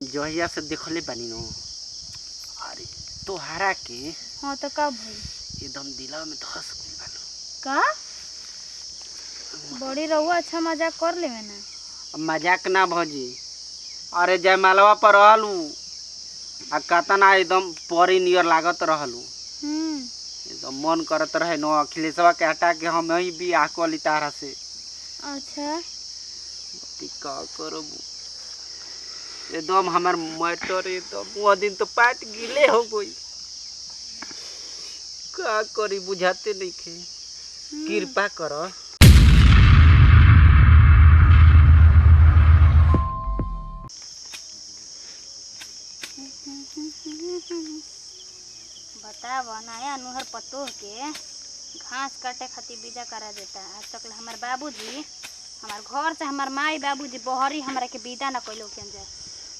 जहिया से देखले बानी नो। अरे तोहरा के हाँ तो कब भई एकदम दिला में धस गइल बानो। का बड़ी रहुआ अच्छा मजाक कर लेवे ना। मजाक ना भौजी। अरे जयमालवा पर रहलू आ कतना एकदम परी नियर लागत रहलू। एकदम मन करत रहे नो अखिलेशवा के हटा के हम ही भी आकली तारा से। अच्छा का करबू एकदम हमार मटर एकदम वो दिन तो पाट गिले हो गई। का करी बुझाते नहीं खे। कृपा करो। बताव नया नुहर पतोह के घास काटे खातिर विदा करा देता। आज तक हमार बाबूजी हमार घर से हमार माई बाबूजी बहरी हमरा के विदा न कैलो के जाए,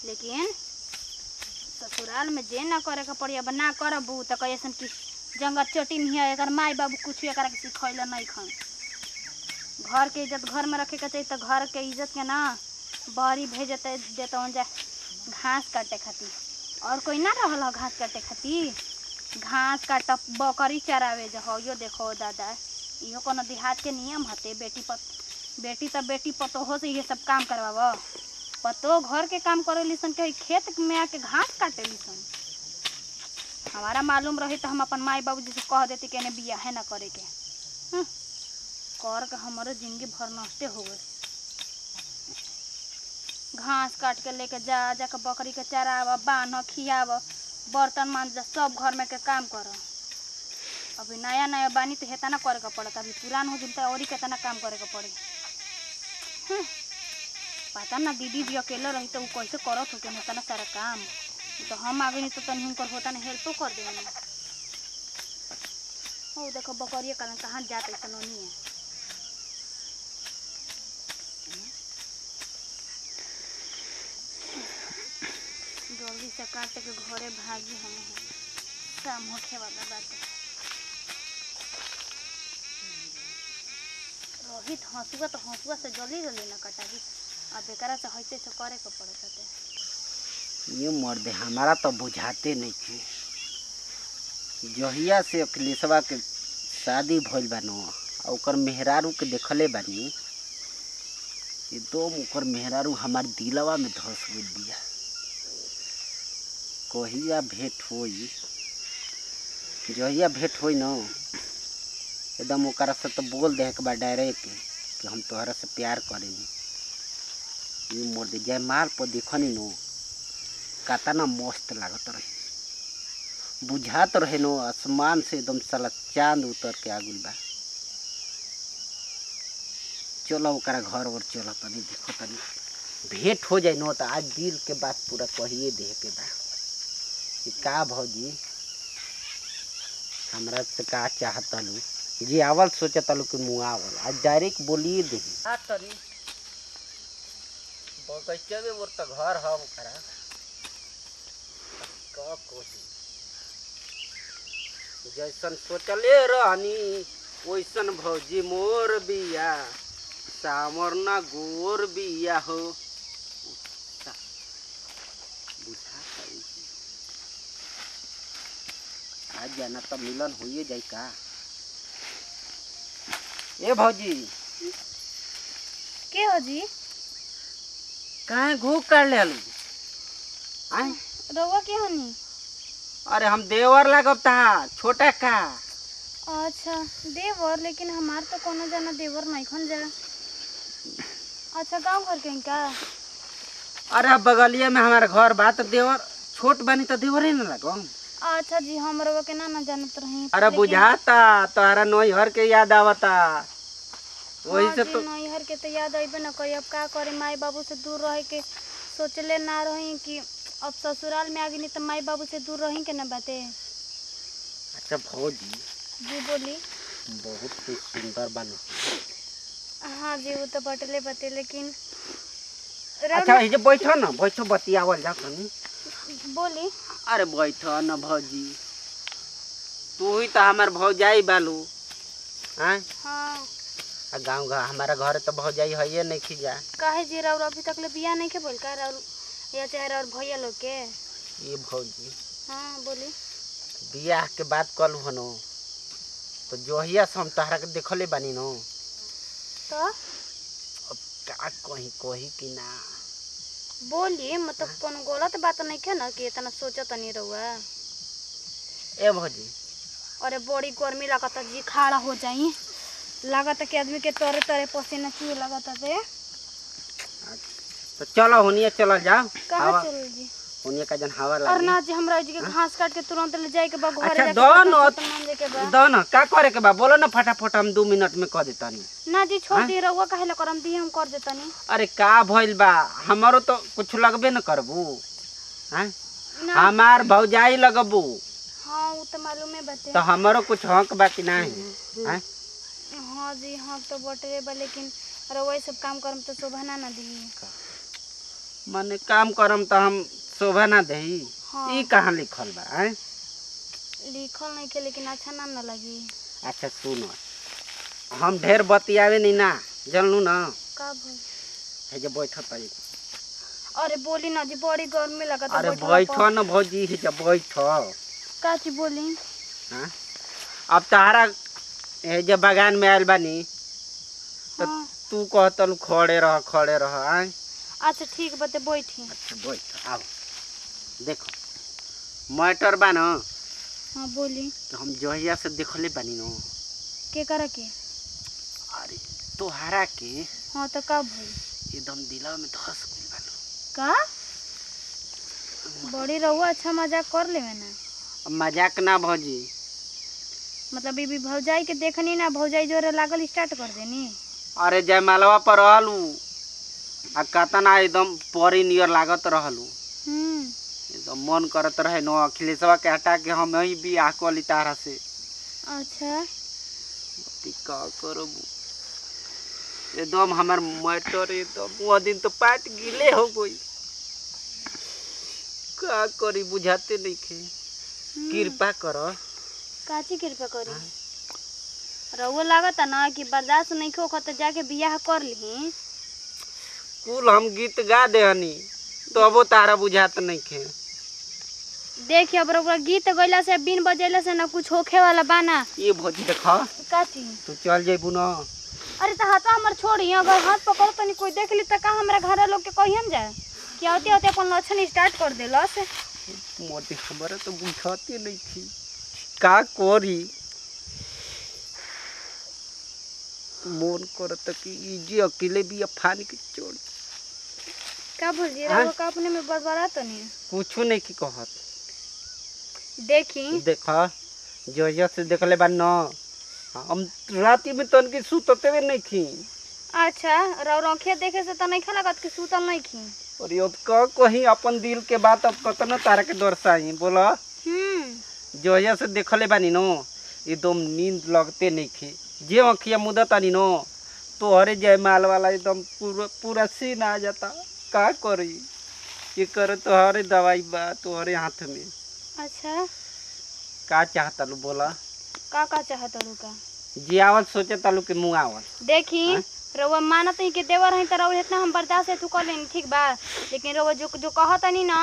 लेकिन ससुराल में जे ना करे के पड़ी अब ना करबू तो कैसन कि जंगल चोटी नहीं है। अगर माई बाबू कुछ एकरा के सिखैले नहीं खन। घर के इज्जत घर में रखे के चाहिए तो घर के इज्जत के ना बहरी भेजते देता जा घास काटे खातिर। और कोई ना रहल घास काटे खातिर। घास काट बकरी चरावे जो हो यो देखो दादा इहो कोनो देहात के नियम हते। बेटी तो बेटी पतोहो से ये सब काम करवाव। पतो घर के काम करे लिसन के खेत में आके घास काटे लिसन। हमारा मालूम रही तो हम अपन माई बाबूजी से कह देती कि बियाह है ना करे के। कर के हमारे जिंदगी भर नष्टे हो गए। घास काट के लेके जाके बकरी के चराव बांध खियाव बर्तन मांज सब घर में के काम कर। अभी नया नया बानी तो हेतना करे के पड़ता। अभी पुरान हो जिनता और ही कितना काम करे के पड़ी। पता ना दीदी भी अकेले रही तो वो कैसे करत हो हेतना सारा काम। तो हम आगे नहीं तो तनी हुनकर होता ना हेल्पो कर दे। ओ देखो बकरिया कहाँ जाते सनोनी है। जल्दी से काटे के घरे भागी हम शाम होखे वाला बात। रोहित हंसुआ तो हंसुआ से जल्दी जल्दी ना कटा दी। अब एकरा से हइसे से करे के पड़त है। ये मर्दे हमारा तो बुझाते नहीं थे। जहिया से अखिलेशवा के शादी भइल बानो ओकर मेहरारू के देखले बानी एकदम ओकर मेहरारू हमार दिलवा में धस गइल बिया। कहिया भेंट होई जहिया भेंट होई न एकदम ओकरा से तो बोल दे के बा डायरेक्ट कि हम तोहरा से प्यार करेनी। ये मर्दे जयमाल पर देखनी नो कतना मस्त लागत रहे। बुझात रहे नो आसमान से एकदम साला चांद उतर के आ गइल बा। चलो ओकरा घर और चलो तनी देखो तनी भेंट हो जाए नो तो आज दिल के बात पूरा कहिए दे के बा कि का भौजी हमरा से का चाहतलू जी आवल सोचतलू कि मुँह आवल आज डायरेक्ट बोलिए दे। तनी बगैचा में मोर तो घर हम करा का कोही जैसन सोचले रहनी वैसन भौजी मोर बिया सामर ना गोर बिया हो। आज जाना तो मिलन होइए जाए का। ए भौजी के हो जी काहे घूक कर ले आलू आए रउआ के हनी। अरे हम देवर लागब ता छोटा का। अच्छा देवर लेकिन हमार तो कोनो जना देवर नहीं खन जा। अच्छा गाँव घर के का। अरे बगलिया में हमारा घर बा तो देवर छोट बानी तो देवर ही ना लगो। अच्छा जी हम रउआ के ना जानत रही। अरे बुझाता तोहरा नैहर के याद आवता वही से तो नैहर के तो याद अबे न करी। अब का करे माई बाबू से दूर रहे के सोचले ना रही कि अब ससुराल में आ गई तो माई बाबू से दूर रही के ना बाते। अच्छा भौजी जी बोली। बहुत सुंदर बनो। हाँ जी वो तो बटले बते लेकिन अच्छा ये बैठो ना बैठो बतियावल जा तनी बोली। अरे बैठो ना भौजी तू ही तो हमार भौजाई बालू। हाँ गाँव हमारा घर तो भौजाई है नहीं खिजा। काहे जी राउर अभी तक ले बिया नहीं के बोल का राउर या चेहरा और भैया लोग के। ये भौजी हाँ बोली। बियाह के बाद कल हनो तो जोहिया से हम तहरा के देखले बानी नो। तो अब का कही कही कि ना बोली मतलब कोनो गलत बात नहीं है ना कि इतना सोचत नहीं रहुआ। ए भौजी अरे बड़ी गर्मी लगता जी खाड़ा हो जाई लगता कि आदमी के तरे तरे पसीना चुए लगता से। तो चलो हुनिया चलो जाओ कहाँ चल जी हुनिया का जन हवा और लगी। ना जी हमरा जी के घास काट के तुरंत ले जाए के बा घरे अच्छा जाके दो न सामान लेके बा। दो न का करे के बा बोलो ना फटाफट हम 2 मिनट में कह देतानी। ना जी छोड़ दी रहुआ काहे ला करम दी हम कर देतानी। अरे का भइल बा हमारो तो कुछ लगबे न करबू हैं ना हमार भौजाई लगबू हाँ वो तो मालूम है बाते। तो हमारो कुछ हक बा कि नहीं हैं। हाँ जी हाँ तो बटरे बा लेकिन रहुआ ये सब काम करम तो शोभा ना दी। माने काम करम तो हम शोभा ना देही। हाँ। ई कहाँ लिखल बा हैं। लिखल नहीं के लेकिन अच्छा नाम ना लगी। अच्छा सुनो हम ढेर बतियावे नहीं ना जानलू ना। का भाई है जे बैठत है। अरे बोली ना जी बड़ी गर्मी लगता। अरे बैठो न भौजी है जे बैठो। का चीज बोली। हाँ अब तारा है जे बगान में आयल बानी तो हाँ। तू कहतलू खड़े रह आय। अच्छा ठीक बते बैठी। अच्छा बैठ आओ देखो मटर बा न। हाँ बोली। तो हम जहिया से देखले बानी न। के करा के। अरे तोहरा के हाँ तो का भाई एकदम दिला में धस गइल बानो। का बड़ी रहुआ अच्छा मजाक कर लेवे ना। मजाक ना भौजी मतलब ये भौजाई के देखनी ना भौजाई जोरे लागल स्टार्ट कर देनी। अरे जयमालवा पर रहलू आ कतना एकदम परी नियर लागत रहलू एकदम मन करत रहे नो अखिलेशवा के हटा के हम ही भी आकली तारा से। अच्छा का करबू एकदम हमार मटर एकदम वो दिन तो पाट गिले हो गई। का करी बुझाते नहीं खे कृपा करो। काची कृपा करी रहुआ लागता ना कि बर्दाश्त नहीं खो तो जाके बियाह कर ली। कुल हम गीत गा देहनी तो अब तारा बुझात नहीं खे। देखिए अब रउआ गीत गइला से बिन बजैला से ना कुछ होखे वाला बाना। ये भौजी देखा काची तू चल जेबू न। अरे तो हाथ हमर छोड़ी अगर हाथ पकड़ तनी कोई देख ली तो का हमरा घर लोग के कहियन जाए कि आते आते अपन लक्षण स्टार्ट कर देलस। मोटी हमारा तो बुझाते नहीं थी का कोरी मोन करत कि इजी अकेले भी अफान के छोड़ का भौजी रउआ का अपने में बड़बड़ा तो नहीं कुछ नहीं की कहत। देखी देखा जो से देखले बा न हम राती में तन की सुतते भी नहीं थी। अच्छा रउ रखे देखे से तो नहीं लगत कि सूतल नहीं खी। और अब का कहीं अपन दिल के बात अब कतना तारा के दर्शाई बोला। जो से देखले बानी नो एकदम नींद लगते नहीं खे जे अखिया मुदतानी नो तो अरे जयमाल वाला एकदम पूरा सीन आ जाता। का करी ये करे तोहरे दवाई बा तोहरे हाथ में। अच्छा का चाहता लू बोला। का चाहता लू का जियावल सोचे तालू के मुँह आवल। देखी रउआ मानत ही के देवर है तो रउआ इतना हम बर्दाश्त तू कर लेनी ठीक बा लेकिन रउआ जो कहतनी ना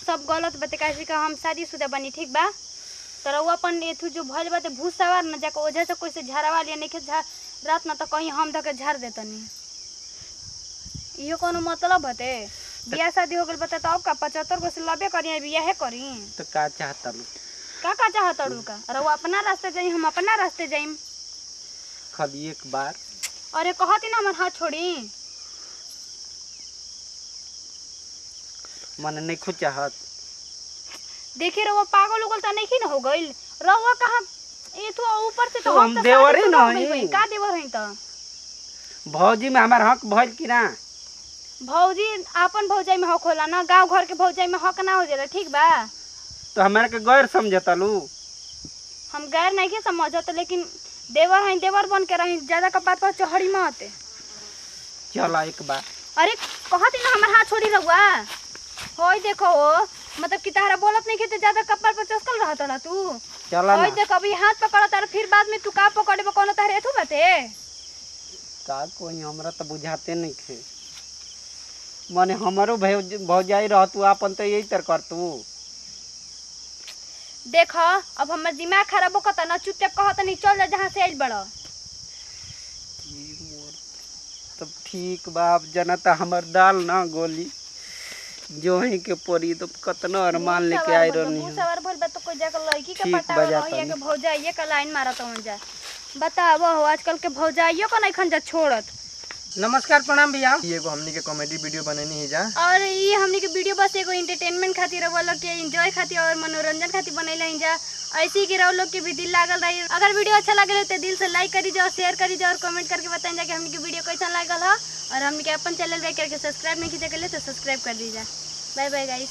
सब गलत बात कैसे का हम शादीशुदा बनी ठीक बा तो रउआ अपन एथु जो भइल बाते भूत सवार न जाके ओझा से कोई से झाड़वा लिया नहीं के रात ना तो कहीं हम धके झाड़ देतनी। इहो कोनो मतलब हते बियाह शादी हो गइल बता तो अब का 75 गो से लबे करी बियाह करी। तो का चाहता लू का चाहता लू का रउआ अपना रास्ते जाई हम अपना रास्ते जाइम। खाली एक बार अरे कहती ना हमार हाथ छोड़ी मन नहीं खुद चाहत। देखिए रउआ पागल उगल तो नहीं ना हो गइल रउआ कहाँ ये तो ऊपर से तो हम देवर ही नहीं का देवर है तो भौजी में हमार हक भइल कि ना। भौजी अपन भौजाई में हक होला ना गांव घर के भौजाई में हक ना हो जाला ठीक बा। तो हमारे के गैर समझता लू हम गैर नहीं के समझत लेकिन देवर है देवर बन के रही ज्यादा कपात पर चढ़ी मत। चला एक बार अरे कहती ना हमार हाथ छोड़ी रहुआ होई देखो हो मतलब कि तारा बोलत नहीं के ज्यादा कपार पर चस्कल रहत ना तू चला होई ना देख अभी हाथ पकड़ तार फिर बाद में तू का पकड़े कोनो तारे एथु बाते का कोई हमरा तो बुझाते नहीं थे। माने हमारो भौजाई रह तू अपन तो यही तर कर तू। देखो अब हमर दिमाग खराब होता ना, चुपचाप कहता नहीं चल जा जहाँ से आइल बड़ा। तब ठीक बा, अब जनता हमर दाल ना गोली जो ही के परी तो कतना अरमान लेके आई रहनी है। सवार बोल बा तो कोई जाकर लड़की के ठीक पटावा बजा रहिए तनी। के भौजाइए का लाइन मारत हो जा। बताओ आजकल के भौजाइयो को नहीं खंजा छोड़त। नमस्कार प्रणाम भैया। ये एगो हमनी के कॉमेडी वीडियो बनानी है जा, और ये हमनी के वीडियो बस एगो एंटरटेनमेंट खातिर रहो लोग के एंजॉय खातिर और मनोरंजन खातिर बनैले हैं जा। ऐसे ही कि रहो लोग के भी दिल लागल रही। अगर वीडियो अच्छा लगे तो दिल से लाइक करी जाओ, शेयर करी जाओ और कमेंट करके बताएं जा कि हमनी के वीडियो कैसा लागल है। और हमनी के अपन चैनल पे करके सब्सक्राइब नहीं कीजिए तो सब्सक्राइब कर दीजिए। Bye bye guys.